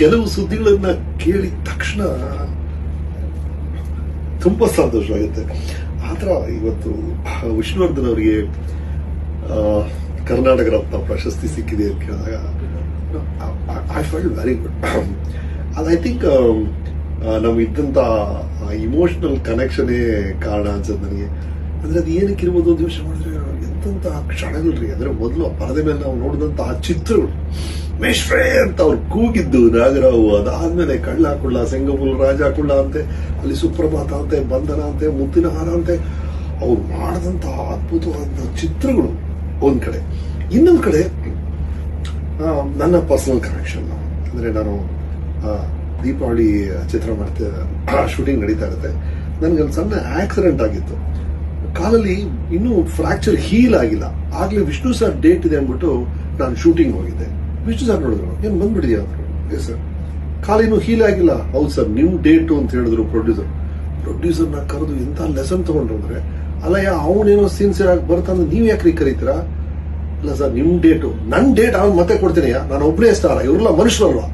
ಕೆಲವು ಸುದ್ದಿಗಳನ್ನ ಕೇಳಿದ ತಕ್ಷಣ ತುಂಬಾ ಸಂತೋಷ ಆಗುತ್ತೆ. ಆತರ ಇವತ್ತು ವಿಷ್ಣುವರ್ಧನ್ ಅವರಿಗೆ ಕರ್ನಾಟಕ ರತ್ನ ಪ್ರಶಸ್ತಿ ಸಿಕ್ಕಿದೆ ಅಂತ ಕೇಳಿದಾಗ ಐ ಫೀಲ್ ವೆರಿ ಗುಡ್. ಅದು ಐ ಥಿಂಕ್ ನಾವು ಇದ್ದಂತ ಇಮೋಷನಲ್ ಕನೆಕ್ಷನೇ ಕಾರಣ ಅನ್ಸುತ್ತೆ ನನಗೆ. ಅಂದ್ರೆ ಅದು ಏನಕ್ಕೆ ಇರ್ಬೋದು ಅಂತ ಯೋಚನೆ ಮಾಡಿದ್ರೆ ಎಂತ ಕ್ಷಣಗಳ್ರಿ. ಅಂದ್ರೆ ಮೊದಲು ಪರದೆ ಮೇಲೆ ನಾವು ನೋಡಿದಂತಹ ಚಿತ್ರಗಳು, ಮೇಷ್ಟ್ರೇ ಅಂತ ಅವ್ರು ಕೂಗಿದ್ದು ನಾಗರಾವು, ಅದಾದ್ಮೇಲೆ ಕಳ್ಳ ಕುಳ್ಳ, ಸೆಂಗಪುಲ್ ರಾಜ ಕುಳ್ಳ ಅಂತೆ, ಅಲ್ಲಿ ಸುಪ್ರಭಾತ ಅಂತೆ, ಬಂಧನ ಅಂತೆ, ಮುತ್ತಿನ ಹಾರ ಅಂತೆ, ಅವ್ರು ಮಾಡಿದಂತಹ ಅದ್ಭುತವಾದ ಚಿತ್ರಗಳು ಒಂದ್ ಕಡೆ. ಇನ್ನೊಂದ್ ಕಡೆ ನನ್ನ ಪರ್ಸನಲ್ ಕನೆಕ್ಷನ್. ಅಂದ್ರೆ ನಾನು ದೀಪಾವಳಿ ಚಿತ್ರ ಶೂಟಿಂಗ್ ನಡೀತಾ ಇರುತ್ತೆ. ನನಗೊಂದು ಸಣ್ಣ ಆಕ್ಸಿಡೆಂಟ್ ಆಗಿತ್ತು. ಕಾಲಲ್ಲಿ ಇನ್ನೂ ಫ್ರಾಕ್ಚರ್ ಹೀಲ್ ಆಗಿಲ್ಲ. ಆಗ್ಲೇ ವಿಷ್ಣು ಸರ್ ಡೇಟ್ ಇದೆ ಅಂದ್ಬಿಟ್ಟು ನಾನು ಶೂಟಿಂಗ್ ಹೋಗಿದ್ದೆ. ವಿಷ್ಣು ಸರ್ ನೋಡಿದ್ರು, ಏನ್ ಬಂದ್ಬಿಡಿದ್ಯಾ ಅಂದ್ರು. Yes sir. ಕಾಲಿನೂ ಹೀಲ್ ಆಗಿಲ್ಲ. ಹೌದು ಸರ್, ನಿಮ್ ಡೇಟು ಅಂತ ಹೇಳಿದ್ರು ಪ್ರೊಡ್ಯೂಸರ್ನ ಕರೆದು ಎಂತ ಲೆಸನ್ ತಗೊಂಡ್ರು ಅಂದ್ರೆ, ಅಲ್ಲಯ್ಯ ಅವನೇನೋ ಸಿನ್ಸಿಯರ್ ಆಗಿ ಬರ್ತಾನೆ, ನೀವ್ ಯಾಕ್ರಿ ಕರೀತೀರಾ? ಇಲ್ಲ ಸರ್, ನಿಮ್ ಡೇಟು, ನನ್ ಡೇಟ್ ಅವ್ನು ಮತ್ತೆ ಕೊಡ್ತೀನಿಯಾ, ನಾನು ಒಬ್ಬನೇ ಸ್ಟಾರ, ಇವ್ರೆಲ್ಲ ಮನುಷ್ಯರಲ್ವಾ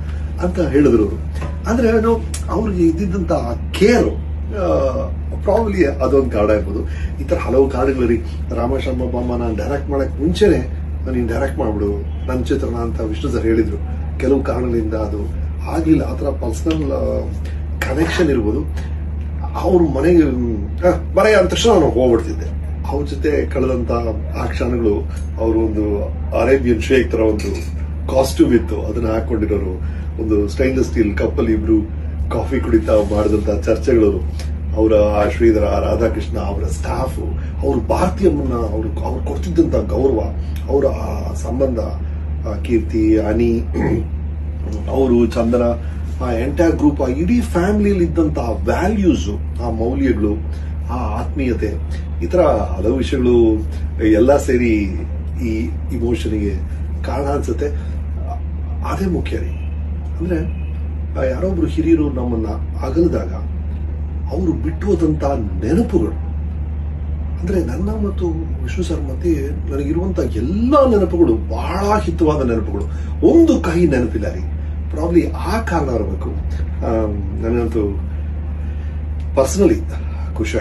ಅಂತ ಹೇಳಿದ್ರು ಅವರು. ಅಂದ್ರೆ ಅವ್ರಿಗೆ ಇದ್ದಿದ್ದಂತ ಕೇರು ಪ್ರಾಬ್ಲಿ ಅದೊಂದು ಕಾರಣ ಇರ್ಬೋದು. ಈ ತರ ಹಲವು ಕಾರಣಗಳು. ರಾಮಶರ್ಮ ಬಾಮ್ಮ ನಾನು ಡೈರೆಕ್ಟ್ ಮಾಡಕ್ ಮುಂಚೆನೆ ನೀನ್ ಡೈರೆಕ್ಟ್ ಮಾಡ್ಬಿಡು ನನ್ನ ಚಿತ್ರನ ಅಂತ ವಿಷ್ಣು ಸರ್ ಹೇಳಿದ್ರು. ಕೆಲವು ಕಾರಣಗಳಿಂದ ಅದು ಆಗ್ಲಿಲ್ಲ. ಆ ತರ ಪರ್ಸನಲ್ ಕನೆಕ್ಷನ್ ಇರ್ಬೋದು. ಅವ್ರ ಮನೆಗೆ ಬರೆಯ ಅಂದ ತಕ್ಷಣ ನಾನು ಹೋಗ್ಬಿಡ್ತಿದ್ದೆ. ಅವ್ರ ಜೊತೆ ಕಳೆದಂತ ಆ ಕ್ಷಣಗಳು, ಅವರು ಒಂದು ಅರೇಬಿಯನ್ ಶೇಕ್ ತರ ಒಂದು ಕಾಸ್ಟ್ಯೂಮ್ ಇತ್ತು, ಅದನ್ನ ಹಾಕೊಂಡಿರೋರು, ಒಂದು ಸ್ಟೈನ್ಲೆಸ್ ಸ್ಟೀಲ್ ಕಪ್ಪಲ್ಲಿ ಇಬ್ರು ಕಾಫಿ ಕುಡಿತಾ ಮಾಡಿದಂತ ಚರ್ಚೆಗಳು, ಅವರ ಶ್ರೀಧರ, ರಾಧಾಕೃಷ್ಣ, ಅವರ ಸ್ಟಾಫ್, ಅವರು ಭಾರತೀಯಮ್ಮನ್ನ ಅವ್ರು ಕೊಡ್ತಿದ್ದಂತ ಗೌರವ, ಅವರ ಸಂಬಂಧ, ಕೀರ್ತಿ, ಅನಿ, ಅವರು, ಚಂದನ, ಆ ಎಂಟೈರ್ ಗ್ರೂಪ್, ಆ ಇಡೀ ಫ್ಯಾಮಿಲಿಯಲ್ಲಿ ಇದ್ದಂತ ವ್ಯಾಲ್ಯೂಸ್, ಆ ಮೌಲ್ಯಗಳು, ಆ ಆತ್ಮೀಯತೆ, ಈ ತರ ಹಲವು ವಿಷಯಗಳು ಎಲ್ಲ ಸೇರಿ ಈ ಇಮೋಷನ್ಗೆ ಕಾರಣ ಅನ್ಸುತ್ತೆ. ಅದೇ ಮುಖ್ಯ ರೀ. ಅಂದ್ರೆ ಯಾರೊಬ್ರು ಹಿರಿಯರು ನಮ್ಮನ್ನ ಅಗಲಿದಾಗ ಅವರು ಬಿಟ್ಟು ಹೋದಂತ ನೆನಪುಗಳು, ಅಂದ್ರೆ ನನ್ನ ಮತ್ತು ವಿಷ್ಣು ಸರ್ ಮಧ್ಯೆ ನನಗಿರುವಂತ ಎಲ್ಲಾ ನೆನಪುಗಳು ಬಹಳ ಹಿತವಾದ ನೆನಪುಗಳು. ಒಂದು ಕಹಿ ನೆನಪಿಲ್ಲ ರೀ. ಪ್ರಾಬ್ಲಿ ಆ ಕಾರಣ ಇರಬೇಕು. ನನಗಂತೂ ಪರ್ಸನಲಿ ಖುಷಿ.